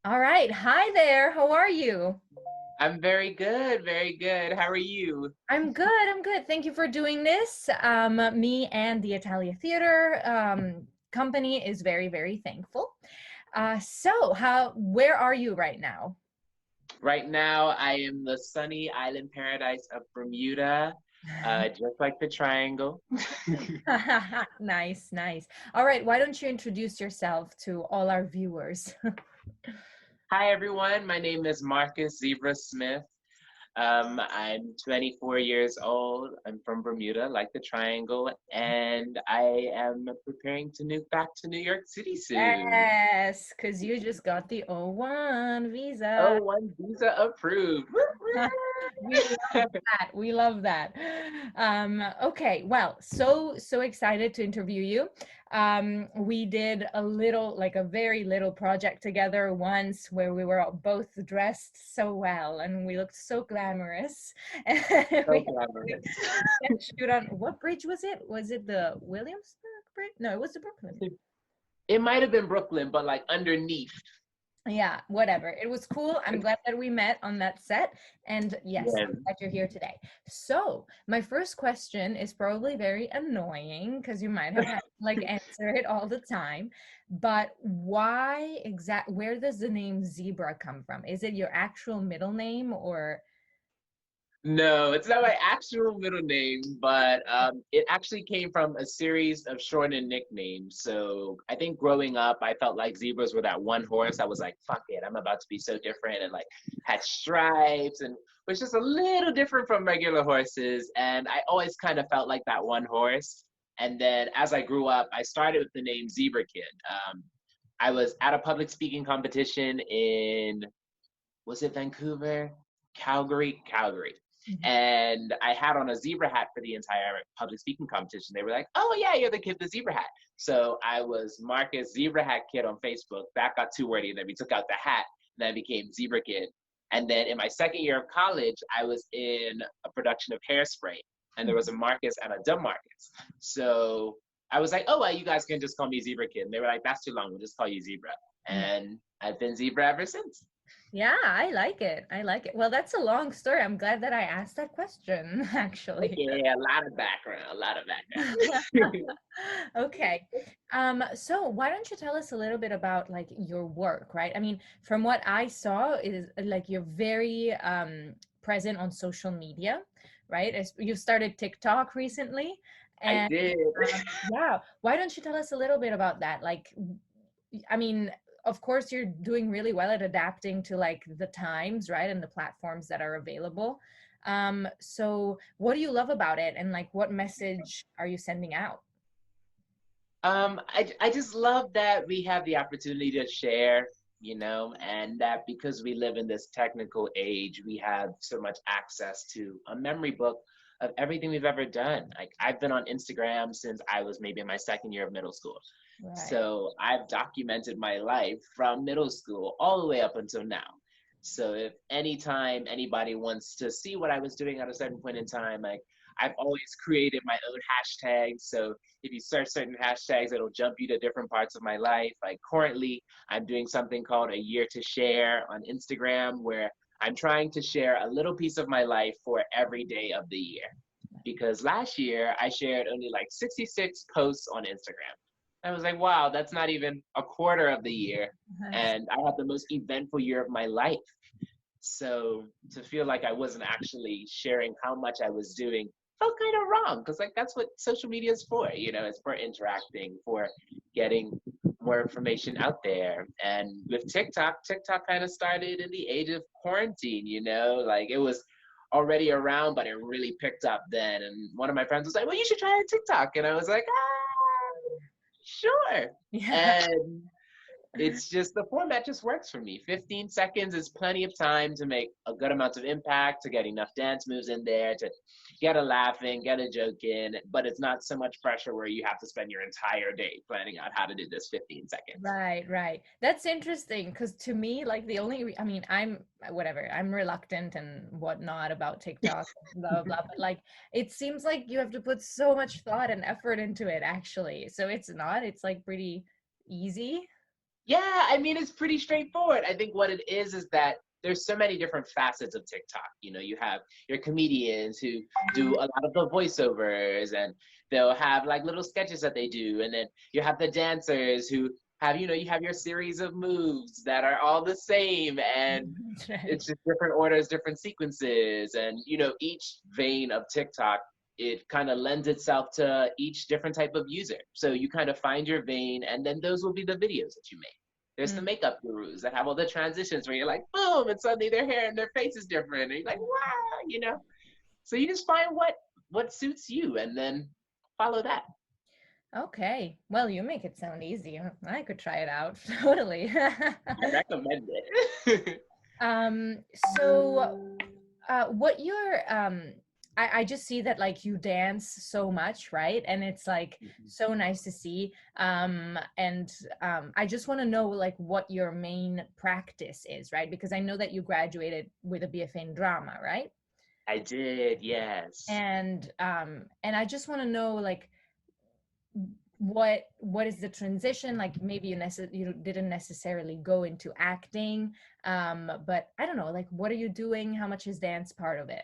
All right. Hi there. How are you? I'm very good, very good. How are you? I'm good. I'm good. Thank you for doing this. Me and the Italia Theater company is very, very thankful. Where are you right now? Right now, I am the sunny island paradise of Bermuda, just like the triangle. Nice, nice. All right. Why don't you introduce yourself to all our viewers? Hi, everyone. My name is Marcus Zebra Smith. I'm 24 years old. I'm from Bermuda, like the triangle, and I am preparing to move back to New York City soon. Yes, because you just got the O1 Oh, visa. one visa approved. We love that. We love that. Okay, well, so excited to interview you. We did a little, like a very little project together once where we were all both dressed so well and we looked so glamorous. And So we glamorous. had to shoot on what bridge was it? Was it the Williamsburg Bridge? No, it was the Brooklyn. It might have been Brooklyn, but like underneath. Yeah, whatever. It was cool. I'm glad that we met on that set. And yes, Yeah. I'm glad you're here today. So, my first question is probably very annoying because you might have had to like answer it all the time. But where does the name Zebra come from? Is it your actual middle name or No, it's not my actual middle name, but it actually came from a series of shortened nicknames. So I think growing up, I felt like zebras were that one horse. I was like, fuck it, I'm about to be so different, and like had stripes and was just a little different from regular horses. And I always kind of felt like that one horse. And then as I grew up, I started with the name Zebra Kid. I was at a public speaking competition in, was it Vancouver? Calgary. Mhm. And I had on a zebra hat for the entire public speaking competition. They were like, "Oh yeah, you're the kid with the zebra hat." So I was Marcus Zebra Hat Kid on Facebook. That got too wordy, and then we took out the hat, and then I became Zebra Kid. And then in my second year of college, I was in a production of Hairspray, and there was a Marcus and a dumb Marcus. So I was like, "Oh well, you guys can just call me Zebra Kid." And they were like, "That's too long. We'll just call you Zebra." And I've been Zebra ever since. Yeah, I like it. I like it. Well, that's a long story. I'm glad that I asked that question, actually. Yeah, a lot of background, a lot of background. Okay. So why don't you tell us a little bit about like your work, right? I mean, from what I saw is like you're very present on social media, right? You started TikTok recently. I And did. yeah, why don't you tell us a little bit about that? Like, I mean, of course you're doing really well at adapting to like the times, right? And the platforms that are available. So what do you love about it and like what message are you sending out? I just love that we have the opportunity to share, and that because we live in this technical age, we have so much access to a memory book of everything we've ever done. Like I've been on Instagram since I was maybe in my second year of middle school. Right. So I've documented my life from middle school all the way up until now. So if anytime anybody wants to see what I was doing at a certain point in time, like I've always created my own hashtags. So if you search certain hashtags, it'll jump you to different parts of my life. Like currently, I'm doing something called a year to share on Instagram, where I'm trying to share a little piece of my life for every day of the year. Because last year I shared only like 66 posts on Instagram. I was like, wow, that's not even a quarter of the year. And I had the most eventful year of my life. So to feel like I wasn't actually sharing how much I was doing felt kind of wrong because like that's what social media is for. It's for interacting, for getting more information out there. And with TikTok kind of started in the age of quarantine. Like it was already around, but it really picked up then. And one of my friends was like, "Well, you should try TikTok," and I was like, sure. Yeah. And it's just the format just works for me. 15 seconds is plenty of time to make a good amount of impact, to get enough dance moves in there, to get a laugh in, get a joke in, but it's not so much pressure where you have to spend your entire day planning out how to do this 15 seconds. Right, right. That's interesting because to me, like the only, I mean, I'm whatever, I'm reluctant and whatnot about TikTok, blah, blah, blah. But like, it seems like you have to put so much thought and effort into it, actually. So it's not, it's like pretty easy. Yeah, I mean, it's pretty straightforward. I think what it is that there's so many different facets of TikTok. You know, you have your comedians who do a lot of the voiceovers, and they'll have like little sketches that they do. And then you have the dancers who have, you have your series of moves that are all the same. And Right. it's just different orders, different sequences. And, each vein of TikTok, it kind of lends itself to each different type of user. So you kind of find your vein, and then those will be the videos that you make. There's the Mm. makeup gurus that have all the transitions where you're like, boom, and suddenly their hair and their face is different. And you're like, wow. So you just find what suits you and then follow that. Okay. Well, you make it sound easy. I could try it out. Totally. I recommend it. Um, so what you're I just see that like you dance so much, right? And it's like so nice to see. And I just want to know like what your main practice is, right? Because I know that you graduated with a BFA in drama, right? I did, yes. And I just want to know like what is the transition, like maybe you didn't necessarily go into acting, but I don't know, like what are you doing, how much is dance part of it?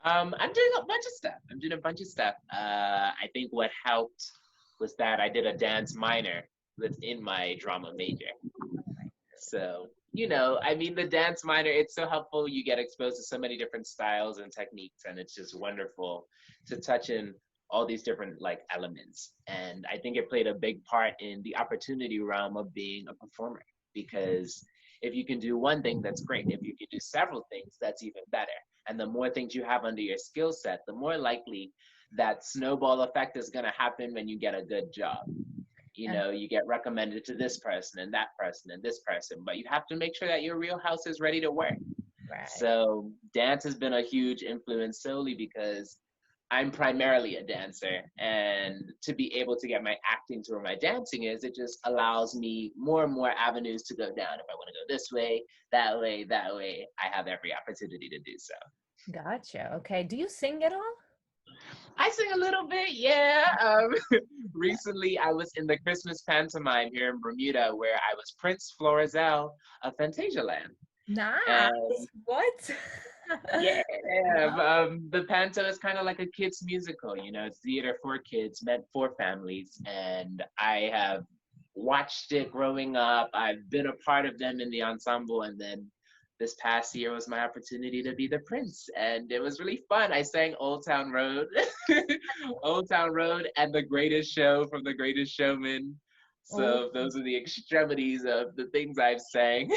I'm doing a bunch of stuff. I'm doing a bunch of stuff. I think what helped was that I did a dance minor within my drama major. So, I mean, the dance minor, it's so helpful. You get exposed to so many different styles and techniques, and it's just wonderful to touch in all these different like elements. And I think it played a big part in the opportunity realm of being a performer, because if you can do one thing, that's great. If you can do several things, that's even better. And the more things you have under your skill set, the more likely that snowball effect is going to happen when you get a good job. And You get recommended to this person and that person and this person, but you have to make sure that your real house is ready to work. right. So dance has been a huge influence solely because I'm primarily a dancer, and to be able to get my acting to where my dancing is, it just allows me more and more avenues to go down. If I want to go this way, that way, I have every opportunity to do so. Gotcha. Okay, do you sing at all? I sing a little bit, yeah. Recently, I was in the Christmas pantomime here in Bermuda, where I was Prince Florizel of Fantasialand. And Nice. What? yeah, Wow. the panto is kind of like a kids musical, it's theater for kids, meant for families. And I have watched it growing up. I've been a part of them in the ensemble, and then this past year was my opportunity to be the prince, and it was really fun. I sang Old Town Road, Old Town Road, and The Greatest Show from The Greatest Showman. Oh, So those are the extremities of the things I've sang.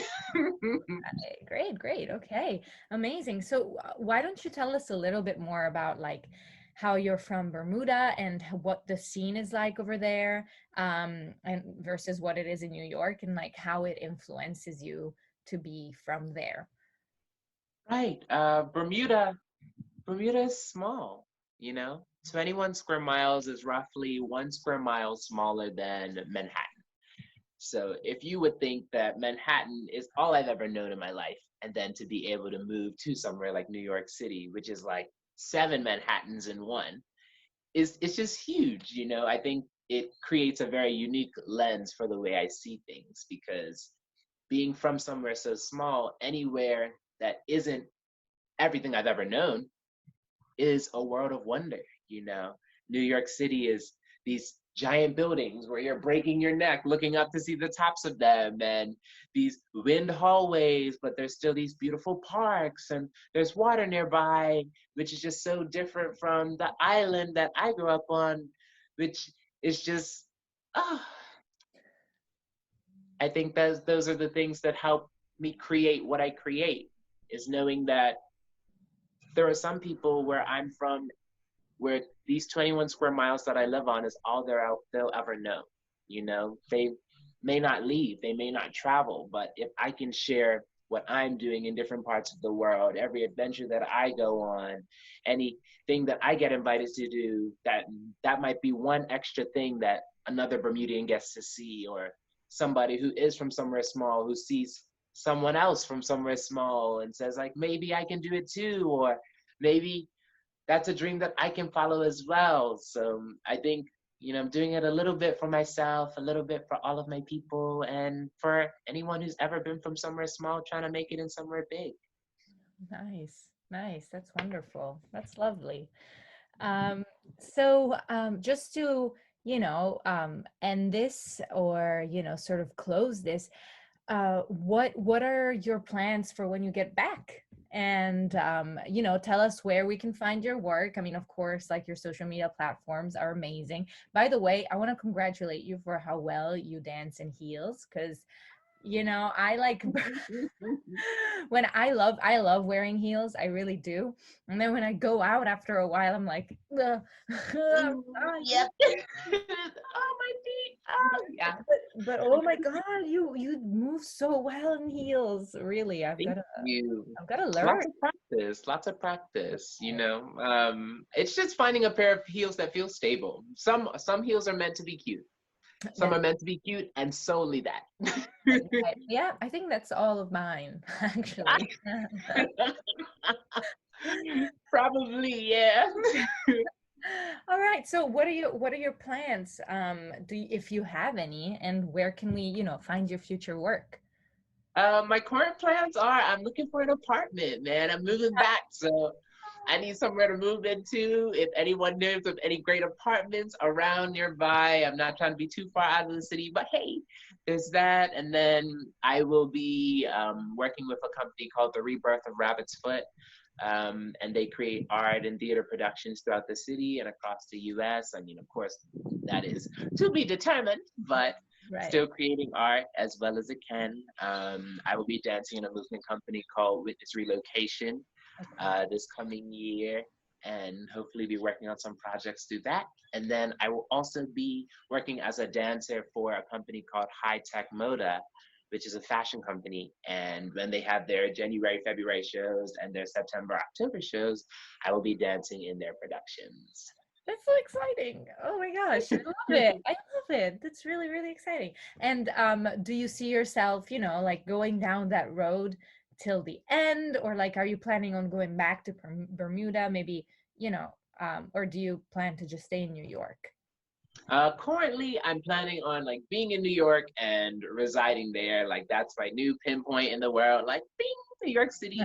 great, great. Okay, amazing. So, why don't you tell us a little bit more about like how you're from Bermuda and what the scene is like over there, and versus what it is in New York, and like how it influences you to be from there. Right, Bermuda is small, 21 square miles is roughly 1 square mile smaller than Manhattan. So if you would think that Manhattan is all I've ever known in my life, and then to be able to move to somewhere like New York City, which is like 7 Manhattans in one, is it's just huge. I think it creates a very unique lens for the way I see things, because being from somewhere so small, anywhere that isn't everything I've ever known is a world of wonder. New York City is these giant buildings where you're breaking your neck looking up to see the tops of them, and these wind hallways, but there's still these beautiful parks, and there's water nearby, which is just so different from the island that I grew up on, which is just, oh, I think those are the things that help me create what I create, is knowing that there are some people where I'm from where these 21 square miles that I live on is all they'll ever know. They may not leave, they may not travel, but if I can share what I'm doing in different parts of the world, every adventure that I go on, anything that I get invited to do, that might be one extra thing that another Bermudian gets to see, or somebody who is from somewhere small who sees someone else from somewhere small and says like, maybe I can do it too, or maybe that's a dream that I can follow as well. So I think I'm doing it a little bit for myself, a little bit for all of my people, and for anyone who's ever been from somewhere small trying to make it in somewhere big. Nice, nice. That's wonderful. That's lovely. Um, so just to, end this or, sort of close this, what are your plans for when you get back? And tell us where we can find your work. I mean, of course, like your social media platforms are amazing. By the way, I want to congratulate you for how well you dance in heels, because I like when I love wearing heels, I really do. And then when I go out after a while, I'm like, "Ugh, I'm Yep. Oh, my feet. Oh, yeah. but oh my God, you move so well in heels. Really, I've Thank gotta you. I've gotta learn." Lots of practice, lots of practice, It's just finding a pair of heels that feel stable. Some heels are meant to be cute. Some That's are meant to be cute and solely that. right. Yeah, I think that's all of mine, actually. Probably, yeah. All right. So what are your plans? If you have any, and where can we, find your future work? My current plans are I'm looking for an apartment, man. I'm moving back, so I need somewhere to move into. If anyone knows of any great apartments around nearby, I'm not trying to be too far out of the city, but hey, there's that. And then I will be working with a company called The Rebirth of Rabbit's Foot. And they create art and theater productions throughout the city and across the US. I mean, of course, that is to be determined, but Right. still creating art as well as it can. I will be dancing in a movement company called Witness Relocation Okay. this coming year, and hopefully be working on some projects through that. And then I will also be working as a dancer for a company called High Tech Moda, which is a fashion company. And when they have their January, February shows and their September, October shows, I will be dancing in their productions. That's so exciting. Oh my gosh, I love it. I love it. That's really, really exciting. And do you see yourself, like going down that road till the end, or like are you planning on going back to Bermuda, maybe, or do you plan to just stay in New York? Currently, I'm planning on like being in New York and residing there. Like that's my new pinpoint in the world. Like, bing, New York City.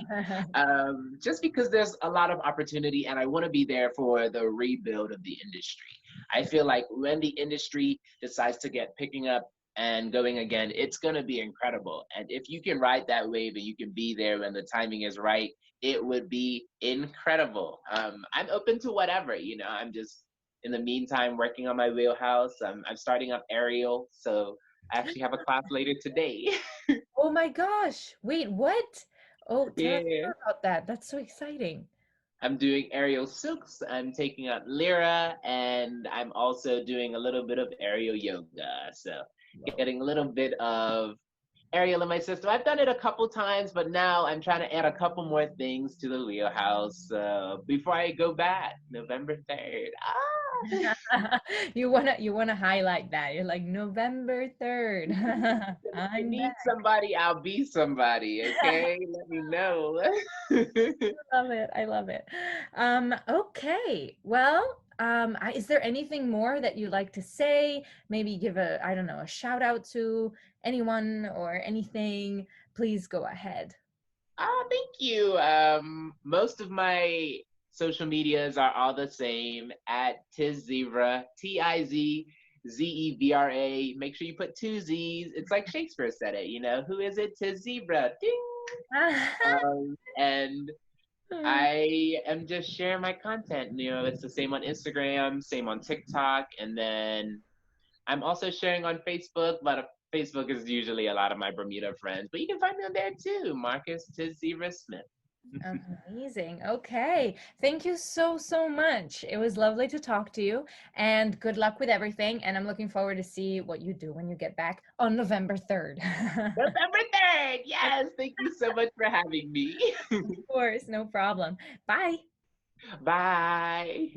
Just because there's a lot of opportunity, and I want to be there for the rebuild of the industry. I feel like when the industry decides to get picking up and going again, it's gonna be incredible. And if you can ride that wave and you can be there when the timing is right, it would be incredible. I'm open to whatever. I'm just in the meantime working on my wheelhouse. I'm starting up aerial, so I actually have a class later today. Oh my gosh. Wait, what? Oh, tell us Yeah. more about that. That's so exciting. I'm doing aerial silks, I'm taking up lyra, and I'm also doing a little bit of aerial yoga. So Whoa. getting a little bit of aerial in my system. I've done it a couple times, but now I'm trying to add a couple more things to the wheelhouse before I go back November 3rd. Ah! You wanna highlight that. You're like November 3rd. I I'm need back. somebody, I'll be somebody, okay? Let me know. Love it. I love it. Okay. Well, is there anything more that you'd like to say? Maybe give I don't know, a shout out to anyone or anything. Please go ahead. Thank you. Most of my social medias are all the same at Tizzebra, Tizevra. Make sure you put two Z's. It's like Shakespeare said it, who is it? Tizzebra. Ding. And I am just sharing my content. It's the same on Instagram, same on TikTok, and then I'm also sharing on Facebook, but Facebook is usually a lot of my Bermuda friends. But you can find me on there too, Marcus Tizira Smith. Amazing. Okay. Thank you so, so much. It was lovely to talk to you and good luck with everything. And I'm looking forward to see what you do when you get back on November 3rd. November 3rd. Yes, thank you so much for having me. Of course, no problem. Bye. Bye.